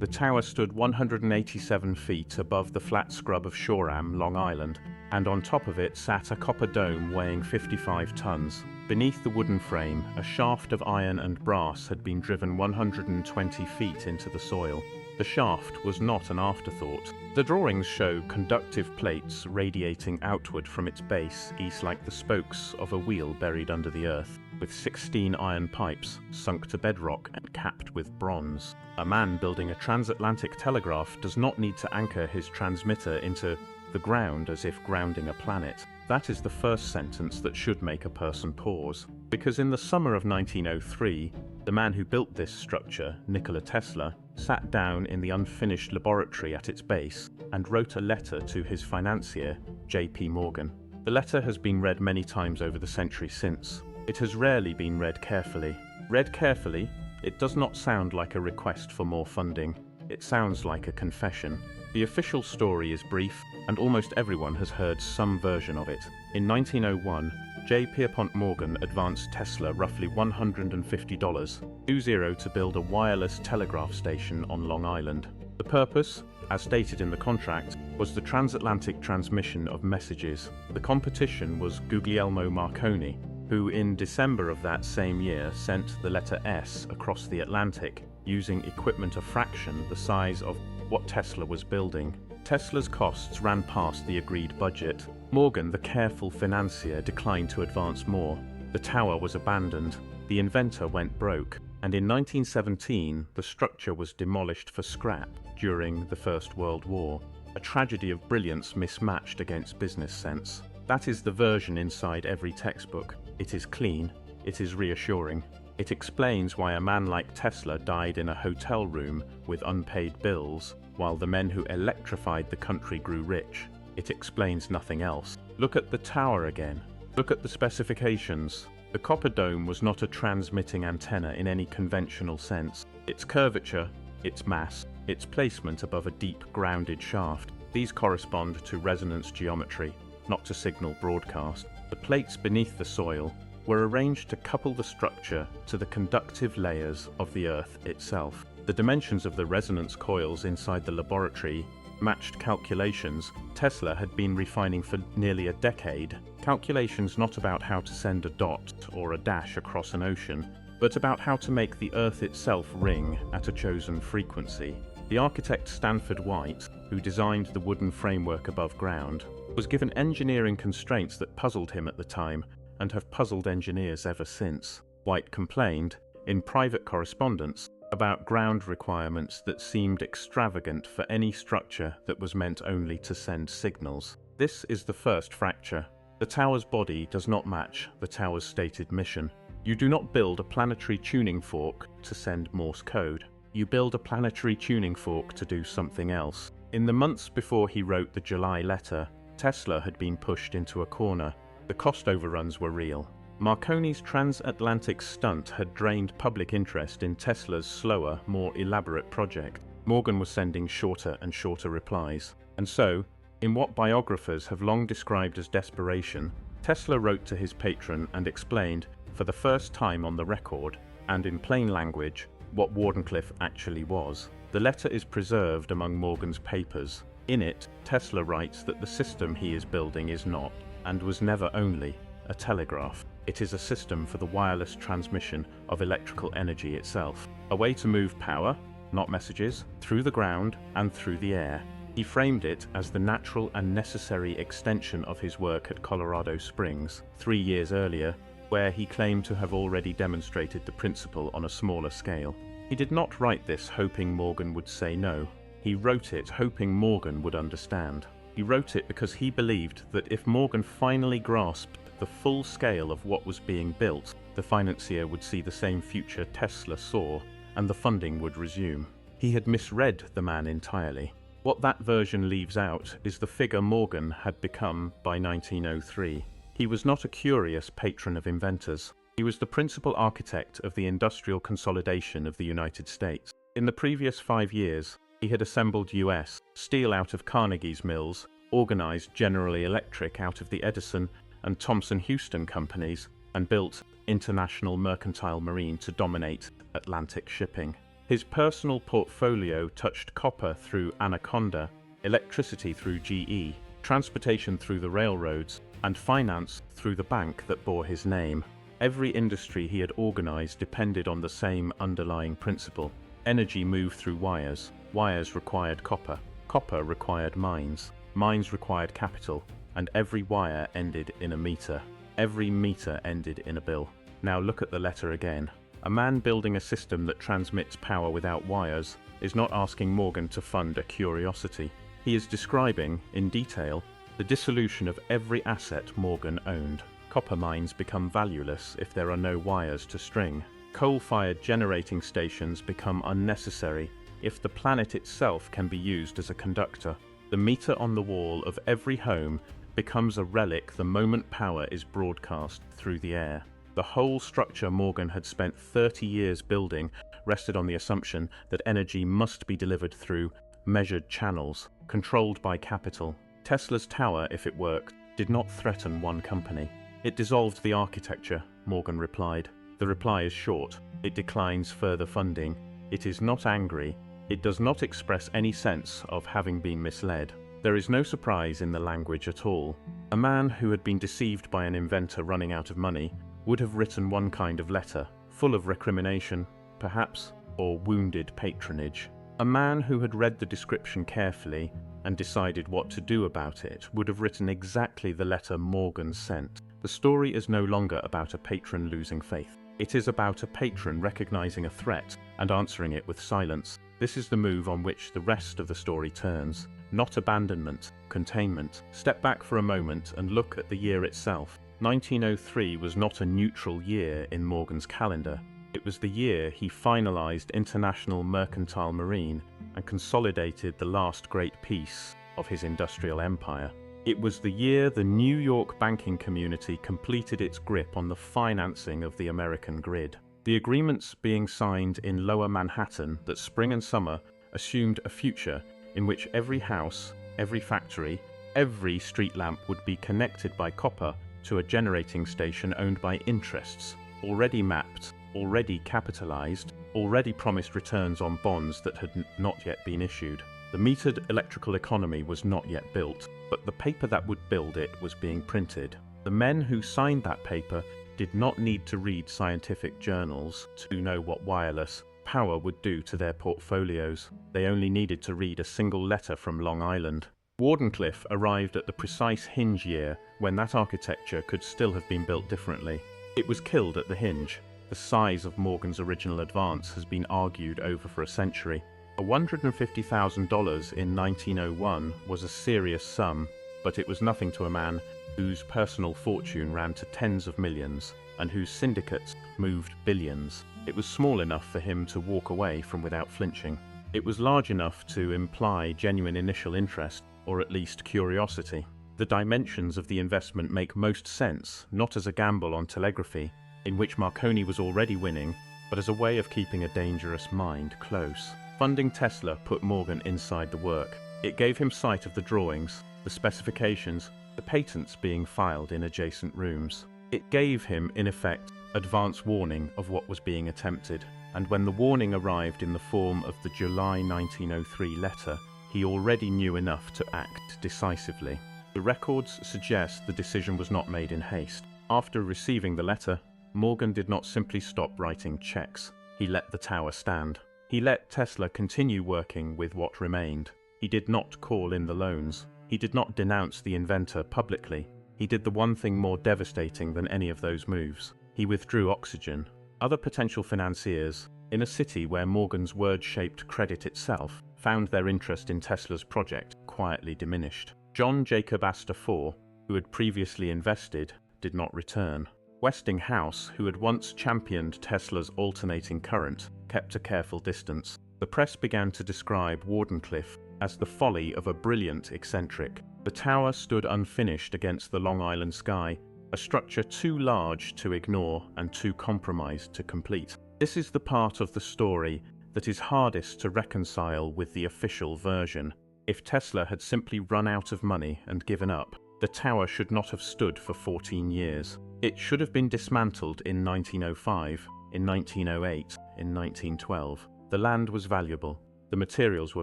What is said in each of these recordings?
The tower stood 187 feet above the flat scrub of Shoreham, Long Island, and on top of it sat a copper dome weighing 55 tons. Beneath the wooden frame, a shaft of iron and brass had been driven 120 feet into the soil. The shaft was not an afterthought. The drawings show conductive plates radiating outward from its base, east like the spokes of a wheel buried under the earth, with 16 iron pipes sunk to bedrock and capped with bronze. A man building a transatlantic telegraph does not need to anchor his transmitter into the ground as if grounding a planet. That is the first sentence that should make a person pause. Because in the summer of 1903, the man who built this structure, Nikola Tesla, sat down in the unfinished laboratory at its base and wrote a letter to his financier, J.P. Morgan. The letter has been read many times over the century since. It has rarely been read carefully. Read carefully, it does not sound like a request for more funding. It sounds like a confession. The official story is brief, and almost everyone has heard some version of it. In 1901, J. Pierpont Morgan advanced Tesla roughly $150 to build a wireless telegraph station on Long Island. The purpose, as stated in the contract, was the transatlantic transmission of messages. The competition was Guglielmo Marconi, who in December of that same year sent the letter S across the Atlantic using equipment a fraction the size of what Tesla was building. Tesla's costs ran past the agreed budget. Morgan, the careful financier, declined to advance more. The tower was abandoned. The inventor went broke. And in 1917, the structure was demolished for scrap during the First World War. A tragedy of brilliance mismatched against business sense. That is the version inside every textbook. It is clean. It is reassuring. It explains why a man like Tesla died in a hotel room with unpaid bills, while the men who electrified the country grew rich. It explains nothing else. Look at the tower again. Look at the specifications. The copper dome was not a transmitting antenna in any conventional sense. Its curvature, its mass, its placement above a deep grounded shaft, these correspond to resonance geometry, not to signal broadcast. The plates beneath the soil were arranged to couple the structure to the conductive layers of the Earth itself. The dimensions of the resonance coils inside the laboratory matched calculations Tesla had been refining for nearly a decade. Calculations not about how to send a dot or a dash across an ocean, but about how to make the Earth itself ring at a chosen frequency. The architect Stanford White, who designed the wooden framework above ground, was given engineering constraints that puzzled him at the time and have puzzled engineers ever since. White complained, in private correspondence, about ground requirements that seemed extravagant for any structure that was meant only to send signals. This is the first fracture. The tower's body does not match the tower's stated mission. You do not build a planetary tuning fork to send Morse code. You build a planetary tuning fork to do something else. In the months before he wrote the July letter, Tesla had been pushed into a corner. The cost overruns were real. Marconi's transatlantic stunt had drained public interest in Tesla's slower, more elaborate project. Morgan was sending shorter and shorter replies. And so, in what biographers have long described as desperation, Tesla wrote to his patron and explained, for the first time on the record, and in plain language, what Wardenclyffe actually was. The letter is preserved among Morgan's papers. In it, Tesla writes that the system he is building is not, and was never only, a telegraph. It is a system for the wireless transmission of electrical energy itself. A way to move power, not messages, through the ground and through the air. He framed it as the natural and necessary extension of his work at Colorado Springs, 3 years earlier, where he claimed to have already demonstrated the principle on a smaller scale. He did not write this hoping Morgan would say no. He wrote it hoping Morgan would understand. He wrote it because he believed that if Morgan finally grasped the full scale of what was being built, the financier would see the same future Tesla saw, and the funding would resume. He had misread the man entirely. What that version leaves out is the figure Morgan had become by 1903. He was not a curious patron of inventors. He was the principal architect of the industrial consolidation of the United States. In the previous 5 years, he had assembled U.S. steel out of Carnegie's mills, organized General Electric out of the Edison and Thomson-Houston companies, and built International Mercantile Marine to dominate Atlantic shipping. His personal portfolio touched copper through Anaconda, electricity through GE, transportation through the railroads, and finance through the bank that bore his name. Every industry he had organized depended on the same underlying principle. Energy moved through wires. Wires required copper. Copper required mines. Mines required capital. And every wire ended in a meter. Every meter ended in a bill. Now look at the letter again. A man building a system that transmits power without wires is not asking Morgan to fund a curiosity. He is describing, in detail, the dissolution of every asset Morgan owned. Copper mines become valueless if there are no wires to string. Coal-fired generating stations become unnecessary if the planet itself can be used as a conductor. The meter on the wall of every home becomes a relic the moment power is broadcast through the air. The whole structure Morgan had spent 30 years building rested on the assumption that energy must be delivered through measured channels, controlled by capital. Tesla's tower, if it worked, did not threaten one company. It dissolved the architecture, Morgan replied. The reply is short. It declines further funding. It is not angry. It does not express any sense of having been misled. There is no surprise in the language at all. A man who had been deceived by an inventor running out of money would have written one kind of letter, full of recrimination, perhaps, or wounded patronage. A man who had read the description carefully and decided what to do about it would have written exactly the letter Morgan sent. The story is no longer about a patron losing faith. It is about a patron recognizing a threat and answering it with silence. This is the move on which the rest of the story turns. Not abandonment, containment. Step back for a moment and look at the year itself. 1903 was not a neutral year in Morgan's calendar. It was the year he finalized International Mercantile Marine and consolidated the last great piece of his industrial empire. It was the year the New York banking community completed its grip on the financing of the American grid. The agreements being signed in Lower Manhattan that spring and summer assumed a future in which every house, every factory, every street lamp would be connected by copper to a generating station owned by interests, already mapped, already capitalized, already promised returns on bonds that had not yet been issued. The metered electrical economy was not yet built, but the paper that would build it was being printed. The men who signed that paper did not need to read scientific journals to know what wireless power would do to their portfolios. They only needed to read a single letter from Long Island. Wardenclyffe arrived at the precise hinge year when that architecture could still have been built differently. It was killed at the hinge. The size of Morgan's original advance has been argued over for a century. $150,000 in 1901 was a serious sum, but it was nothing to a man whose personal fortune ran to tens of millions and whose syndicates moved billions. It was small enough for him to walk away from without flinching. It was large enough to imply genuine initial interest, or at least curiosity. The dimensions of the investment make most sense, not as a gamble on telegraphy, in which Marconi was already winning, but as a way of keeping a dangerous mind close. Funding Tesla put Morgan inside the work. It gave him sight of the drawings, the specifications, the patents being filed in adjacent rooms. It gave him, in effect, advance warning of what was being attempted, and when the warning arrived in the form of the July 1903 letter, he already knew enough to act decisively. The records suggest the decision was not made in haste. After receiving the letter, Morgan did not simply stop writing checks. He let the tower stand. He let Tesla continue working with what remained. He did not call in the loans. He did not denounce the inventor publicly. He did the one thing more devastating than any of those moves. He withdrew oxygen. Other potential financiers, in a city where Morgan's word-shaped credit itself found their interest in Tesla's project quietly diminished. John Jacob Astor IV, who had previously invested, did not return. Westinghouse, who had once championed Tesla's alternating current, kept a careful distance. The press began to describe Wardenclyffe as the folly of a brilliant eccentric. The tower stood unfinished against the Long Island sky, a structure too large to ignore and too compromised to complete. This is the part of the story that is hardest to reconcile with the official version. If Tesla had simply run out of money and given up, the tower should not have stood for 14 years. It should have been dismantled in 1905, in 1908, in 1912. The land was valuable. The materials were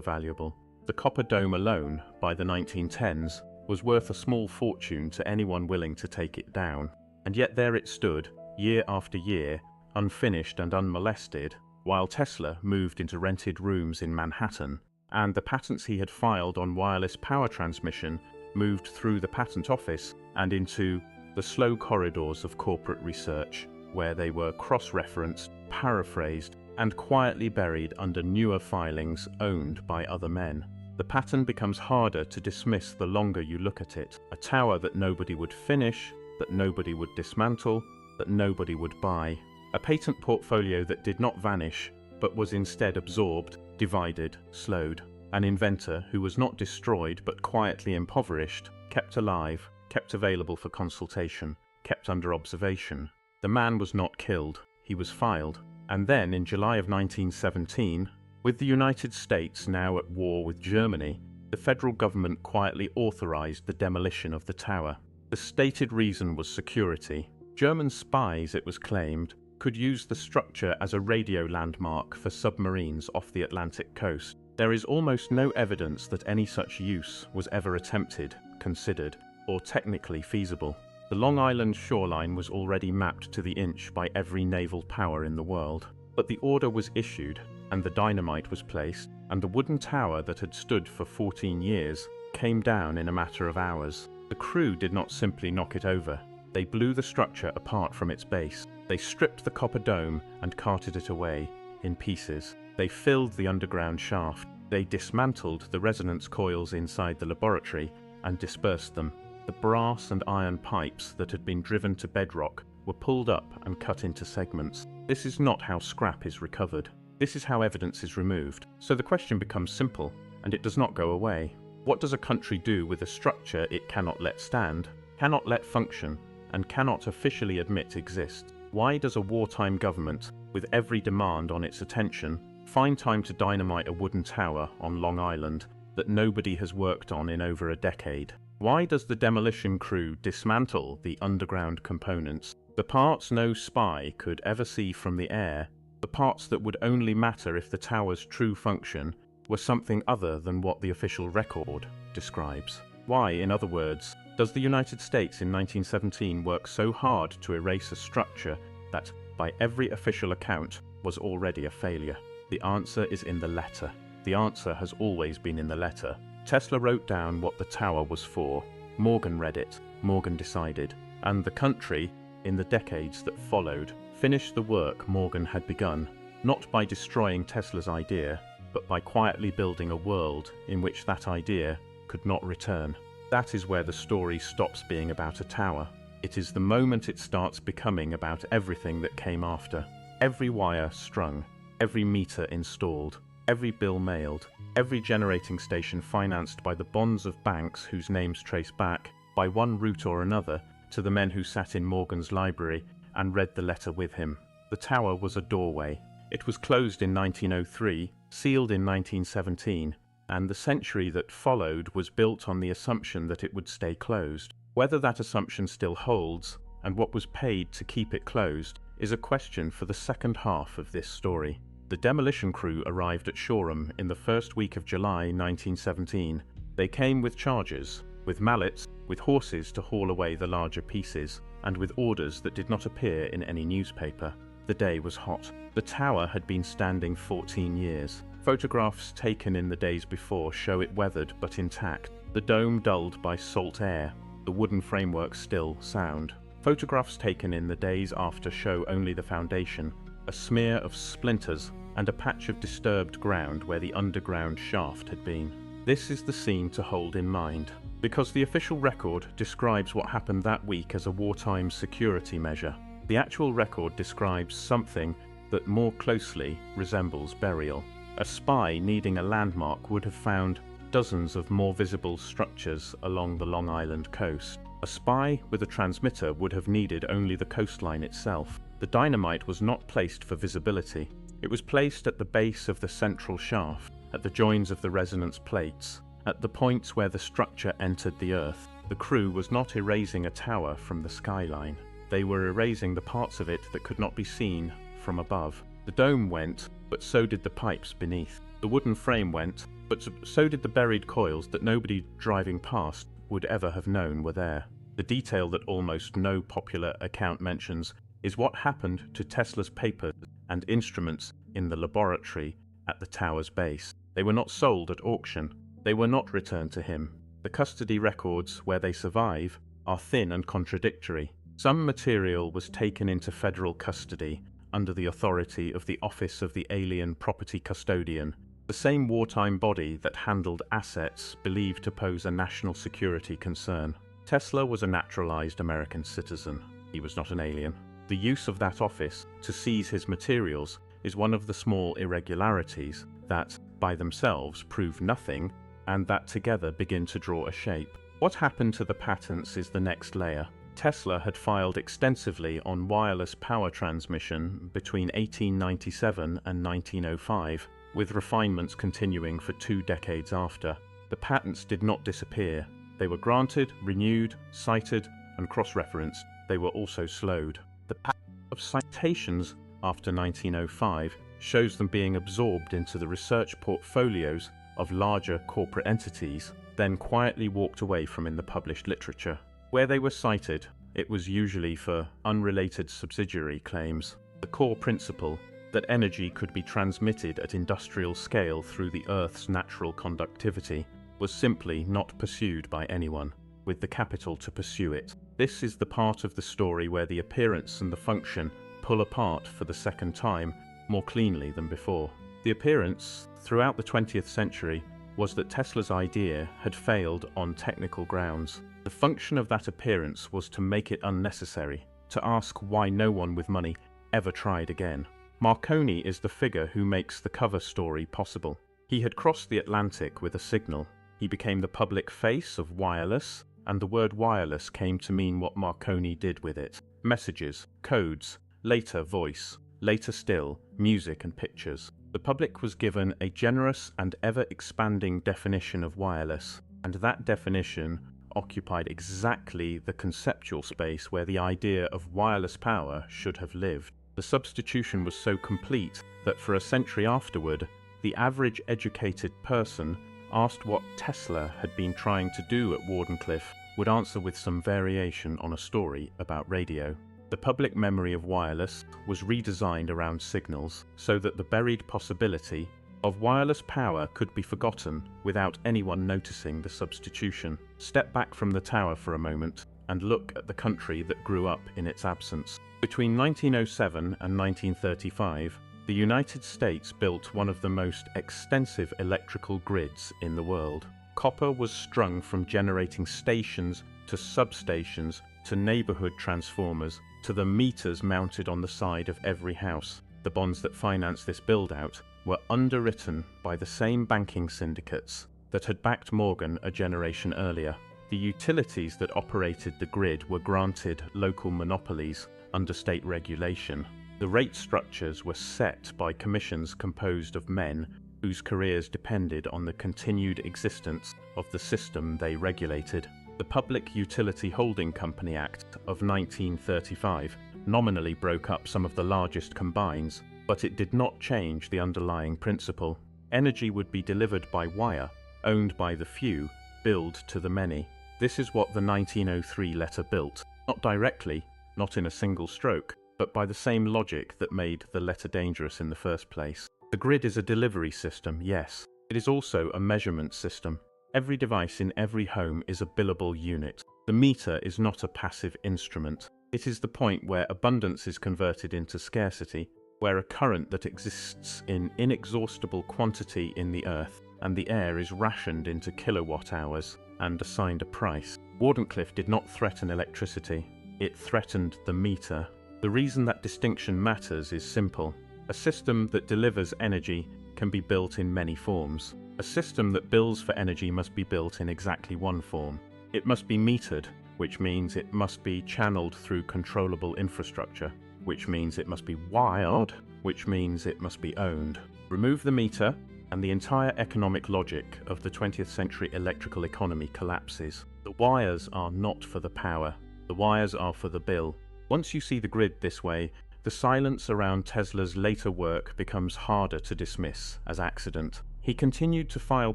valuable. The copper dome alone, by the 1910s, was worth a small fortune to anyone willing to take it down. And yet there it stood, year after year, unfinished and unmolested, while Tesla moved into rented rooms in Manhattan, and the patents he had filed on wireless power transmission moved through the patent office and into the slow corridors of corporate research, where they were cross-referenced, paraphrased, and quietly buried under newer filings owned by other men. The pattern becomes harder to dismiss the longer you look at it. A tower that nobody would finish, that nobody would dismantle, that nobody would buy. A patent portfolio that did not vanish, but was instead absorbed, divided, slowed. An inventor who was not destroyed but quietly impoverished, kept alive, kept available for consultation, kept under observation. The man was not killed, he was filed. And then, in July of 1917, with the United States now at war with Germany, the federal government quietly authorized the demolition of the tower. The stated reason was security. German spies, it was claimed, could use the structure as a radio landmark for submarines off the Atlantic coast. There is almost no evidence that any such use was ever attempted, considered, or technically feasible. The Long Island shoreline was already mapped to the inch by every naval power in the world. But the order was issued, and the dynamite was placed, and the wooden tower that had stood for 14 years came down in a matter of hours. The crew did not simply knock it over. They blew the structure apart from its base. They stripped the copper dome and carted it away, in pieces. They filled the underground shaft. They dismantled the resonance coils inside the laboratory and dispersed them. The brass and iron pipes that had been driven to bedrock were pulled up and cut into segments. This is not how scrap is recovered. This is how evidence is removed. So the question becomes simple, and it does not go away. What does a country do with a structure it cannot let stand, cannot let function, and cannot officially admit exists? Why does a wartime government, with every demand on its attention, find time to dynamite a wooden tower on Long Island that nobody has worked on in over a decade? Why does the demolition crew dismantle the underground components, the parts no spy could ever see from the air, the parts that would only matter if the tower's true function were something other than what the official record describes? Why, in other words, does the United States in 1917 work so hard to erase a structure that, by every official account, was already a failure? The answer is in the letter. The answer has always been in the letter. Tesla wrote down what the tower was for. Morgan read it. Morgan decided. And the country, in the decades that followed, finished the work Morgan had begun, not by destroying Tesla's idea, but by quietly building a world in which that idea could not return. That is where the story stops being about a tower. It is the moment it starts becoming about everything that came after. Every wire strung, every meter installed, every bill mailed, every generating station financed by the bonds of banks whose names trace back, by one route or another, to the men who sat in Morgan's library and read the letter with him. The tower was a doorway. It was closed in 1903, sealed in 1917, and the century that followed was built on the assumption that it would stay closed. Whether that assumption still holds, and what was paid to keep it closed, is a question for the second half of this story. The demolition crew arrived at Shoreham in the first week of July 1917. They came with chargers, with mallets, with horses to haul away the larger pieces, and with orders that did not appear in any newspaper. The day was hot. The tower had been standing 14 years. Photographs taken in the days before show it weathered but intact, the dome dulled by salt air, the wooden framework still sound. Photographs taken in the days after show only the foundation, a smear of splinters, and a patch of disturbed ground where the underground shaft had been. This is the scene to hold in mind, because the official record describes what happened that week as a wartime security measure. The actual record describes something that more closely resembles burial. A spy needing a landmark would have found dozens of more visible structures along the Long Island coast. A spy with a transmitter would have needed only the coastline itself. The dynamite was not placed for visibility. It was placed at the base of the central shaft, at the joins of the resonance plates, at the points where the structure entered the earth. The crew was not erasing a tower from the skyline. They were erasing the parts of it that could not be seen from above. The dome went, but so did the pipes beneath. The wooden frame went, but so did the buried coils that nobody driving past would ever have known were there. The detail that almost no popular account mentions is what happened to Tesla's papers and instruments in the laboratory at the tower's base. They were not sold at auction. They were not returned to him. The custody records, where they survive, are thin and contradictory. Some material was taken into federal custody under the authority of the Office of the Alien Property Custodian, the same wartime body that handled assets believed to pose a national security concern. Tesla was a naturalized American citizen. He was not an alien. The use of that office to seize his materials is one of the small irregularities that, by themselves, prove nothing, and that together begin to draw a shape. What happened to the patents is the next layer. Tesla had filed extensively on wireless power transmission between 1897 and 1905, with refinements continuing for 2 decades after. The patents did not disappear. They were granted, renewed, cited, and cross-referenced. They were also slowed. The pattern of citations after 1905 shows them being absorbed into the research portfolios of larger corporate entities, then quietly walked away from in the published literature. Where they were cited, it was usually for unrelated subsidiary claims. The core principle that energy could be transmitted at industrial scale through the Earth's natural conductivity was simply not pursued by anyone with the capital to pursue it. This is the part of the story where the appearance and the function pull apart for the second time more cleanly than before. The appearance, throughout the 20th century, was that Tesla's idea had failed on technical grounds. The function of that appearance was to make it unnecessary, to ask why no one with money ever tried again. Marconi is the figure who makes the cover story possible. He had crossed the Atlantic with a signal. He became the public face of wireless, and the word wireless came to mean what Marconi did with it. Messages, codes, later voice, later still, music and pictures. The public was given a generous and ever-expanding definition of wireless, and that definition occupied exactly the conceptual space where the idea of wireless power should have lived. The substitution was so complete that for a century afterward, the average educated person asked what Tesla had been trying to do at Wardenclyffe would answer with some variation on a story about radio. The public memory of wireless was redesigned around signals so that the buried possibility of wireless power could be forgotten without anyone noticing the substitution. Step back from the tower for a moment and look at the country that grew up in its absence. Between 1907 and 1935, the United States built one of the most extensive electrical grids in the world. Copper was strung from generating stations to substations to neighborhood transformers to the meters mounted on the side of every house. The bonds that financed this build-out were underwritten by the same banking syndicates that had backed Morgan a generation earlier. The utilities that operated the grid were granted local monopolies under state regulation. The rate structures were set by commissions composed of men whose careers depended on the continued existence of the system they regulated. The Public Utility Holding Company Act of 1935 nominally broke up some of the largest combines, but it did not change the underlying principle. Energy would be delivered by wire, owned by the few, billed to the many. This is what the 1903 letter built, not directly, not in a single stroke, but by the same logic that made the letter dangerous in the first place. The grid is a delivery system, yes. It is also a measurement system. Every device in every home is a billable unit. The meter is not a passive instrument. It is the point where abundance is converted into scarcity, where a current that exists in inexhaustible quantity in the earth and the air is rationed into kilowatt hours and assigned a price. Wardenclyffe did not threaten electricity. It threatened the meter. The reason that distinction matters is simple. A system that delivers energy can be built in many forms. A system that bills for energy must be built in exactly one form. It must be metered, which means it must be channeled through controllable infrastructure, which means it must be wired, which means it must be owned. Remove the meter, and the entire economic logic of the 20th century electrical economy collapses. The wires are not for the power. The wires are for the bill. Once you see the grid this way, the silence around Tesla's later work becomes harder to dismiss as accident. He continued to file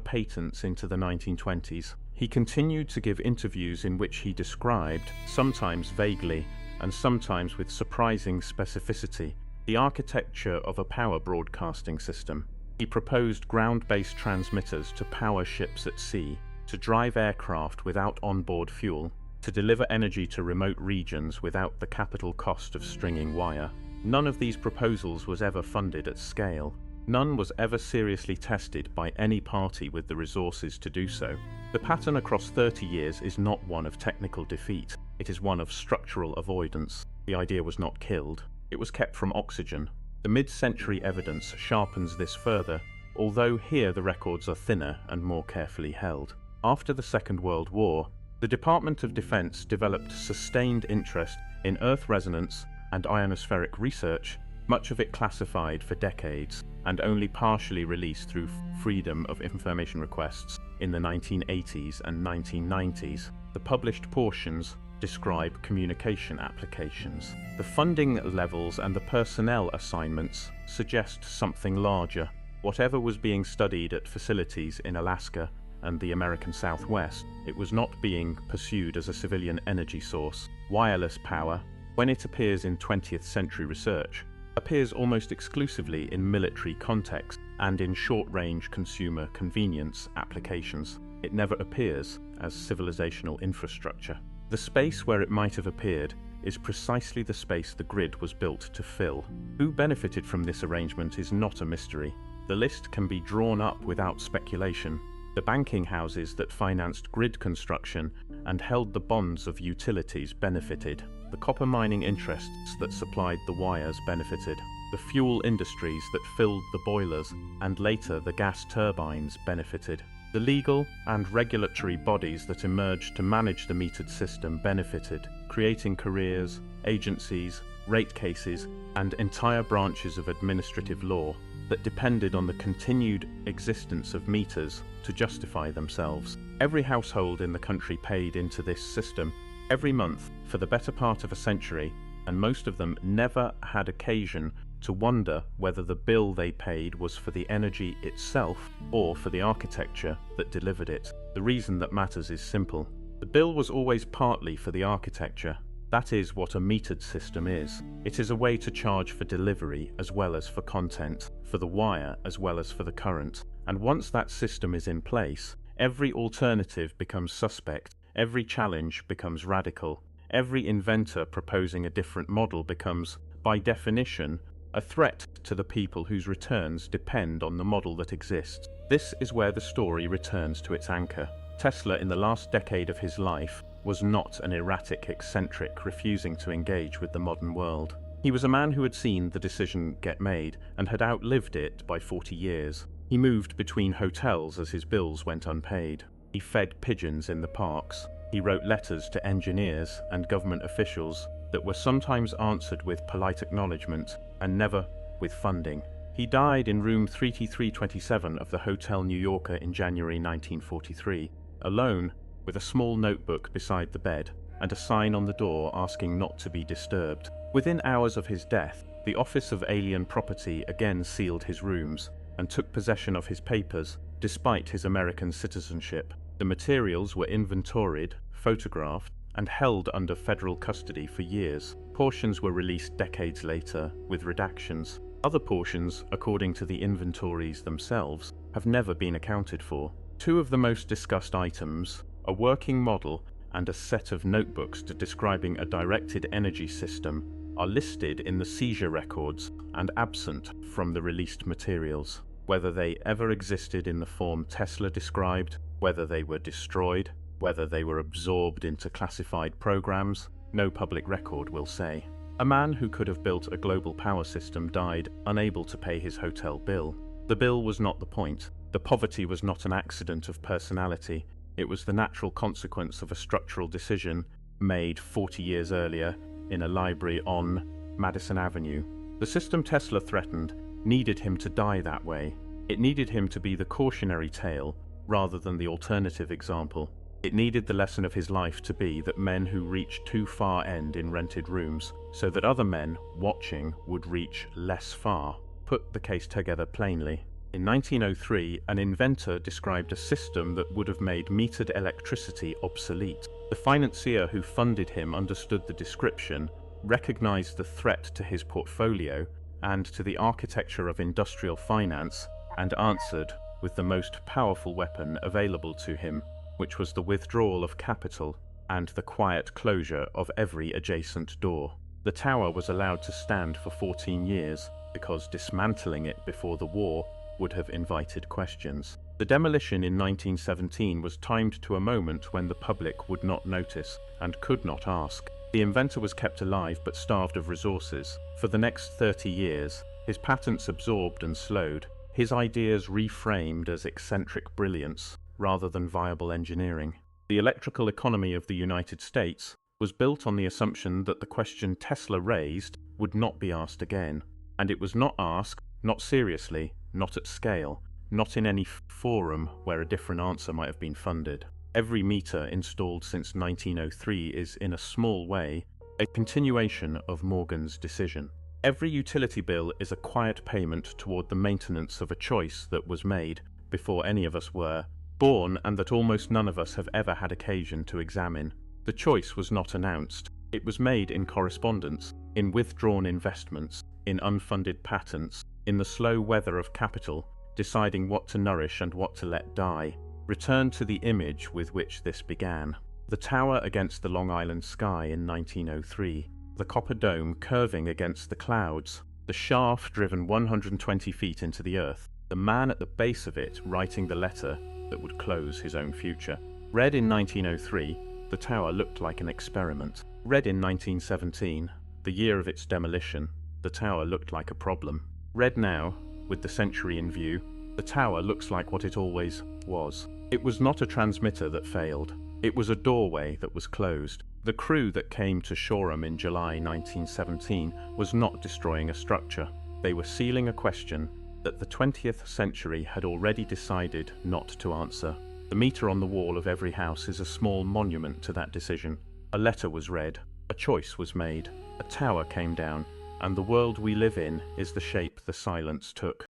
patents into the 1920s. He continued to give interviews in which he described, sometimes vaguely and sometimes with surprising specificity, the architecture of a power broadcasting system. He proposed ground-based transmitters to power ships at sea, to drive aircraft without onboard fuel, to deliver energy to remote regions without the capital cost of stringing wire. None of these proposals was ever funded at scale. None was ever seriously tested by any party with the resources to do so. The pattern across 30 years is not one of technical defeat. It is one of structural avoidance. The idea was not killed. It was kept from oxygen. The mid-century evidence sharpens this further, although here the records are thinner and more carefully held. After the Second World War, the Department of Defense developed sustained interest in Earth resonance and ionospheric research, much of it classified for decades, and only partially released through Freedom of Information requests in the 1980s and 1990s. The published portions describe communication applications. The funding levels and the personnel assignments suggest something larger. Whatever was being studied at facilities in Alaska and the American Southwest, it was not being pursued as a civilian energy source. Wireless power, when it appears in 20th century research, appears almost exclusively in military context and in short-range consumer convenience applications. It never appears as civilizational infrastructure. The space where it might have appeared is precisely the space the grid was built to fill. Who benefited from this arrangement is not a mystery. The list can be drawn up without speculation. The banking houses that financed grid construction and held the bonds of utilities benefited. The copper mining interests that supplied the wires benefited. The fuel industries that filled the boilers and later the gas turbines benefited. The legal and regulatory bodies that emerged to manage the metered system benefited, creating careers, agencies, rate cases, and entire branches of administrative law that depended on the continued existence of meters to justify themselves. Every household in the country paid into this system every month for the better part of a century, and most of them never had occasion to wonder whether the bill they paid was for the energy itself or for the architecture that delivered it. The reason that matters is simple. The bill was always partly for the architecture. That is what a metered system is. It is a way to charge for delivery as well as for content, for the wire as well as for the current. And once that system is in place, every alternative becomes suspect, every challenge becomes radical, every inventor proposing a different model becomes, by definition, a threat to the people whose returns depend on the model that exists. This is where the story returns to its anchor. Tesla, in the last decade of his life, was not an erratic eccentric refusing to engage with the modern world. He was a man who had seen the decision get made and had outlived it by 40 years. He moved between hotels as his bills went unpaid. He fed pigeons in the parks. He wrote letters to engineers and government officials that were sometimes answered with polite acknowledgement and never with funding. He died in room 33327 of the Hotel New Yorker in January 1943, alone, with a small notebook beside the bed and a sign on the door asking not to be disturbed. Within hours of his death, the Office of Alien Property again sealed his rooms and took possession of his papers, despite his American citizenship. The materials were inventoried, photographed, and held under federal custody for years. Portions were released decades later, with redactions. Other portions, according to the inventories themselves, have never been accounted for. Two of the most discussed items, a working model and a set of notebooks describing a directed energy system, are listed in the seizure records and absent from the released materials. Whether they ever existed in the form Tesla described, whether they were destroyed, whether they were absorbed into classified programs, no public record will say. A man who could have built a global power system died unable to pay his hotel bill. The bill was not the point. The poverty was not an accident of personality. It was the natural consequence of a structural decision made 40 years earlier in a library on Madison Avenue. The system Tesla threatened needed him to die that way. It needed him to be the cautionary tale rather than the alternative example. It needed the lesson of his life to be that men who reach too far end in rented rooms, so that other men, watching, would reach less far. Put the case together plainly. In 1903, an inventor described a system that would have made metered electricity obsolete. The financier who funded him understood the description, recognized the threat to his portfolio and to the architecture of industrial finance, and answered with the most powerful weapon available to him, which was the withdrawal of capital and the quiet closure of every adjacent door. The tower was allowed to stand for 14 years because dismantling it before the war would have invited questions. The demolition in 1917 was timed to a moment when the public would not notice and could not ask. The inventor was kept alive but starved of resources. For the next 30 years, his patents absorbed and slowed, his ideas reframed as eccentric brilliance rather than viable engineering. The electrical economy of the United States was built on the assumption that the question Tesla raised would not be asked again, and it was not asked, not seriously, not at scale, not in any forum where a different answer might have been funded. Every meter installed since 1903 is, in a small way, a continuation of Morgan's decision. Every utility bill is a quiet payment toward the maintenance of a choice that was made before any of us were born and that almost none of us have ever had occasion to examine. The choice was not announced. It was made in correspondence, in withdrawn investments, in unfunded patents, in the slow weather of capital, deciding what to nourish and what to let die. Return to the image with which this began. The tower against the Long Island sky in 1903, the copper dome curving against the clouds, the shaft driven 120 feet into the earth, the man at the base of it writing the letter that would close his own future. Read in 1903, the tower looked like an experiment. Read in 1917, the year of its demolition, the tower looked like a problem. Read now, with the century in view, the tower looks like what it always was. It was not a transmitter that failed. It was a doorway that was closed. The crew that came to Shoreham in July 1917 was not destroying a structure. They were sealing a question that the 20th century had already decided not to answer. The meter on the wall of every house is a small monument to that decision. A letter was read, a choice was made, a tower came down, and the world we live in is the shape the silence took.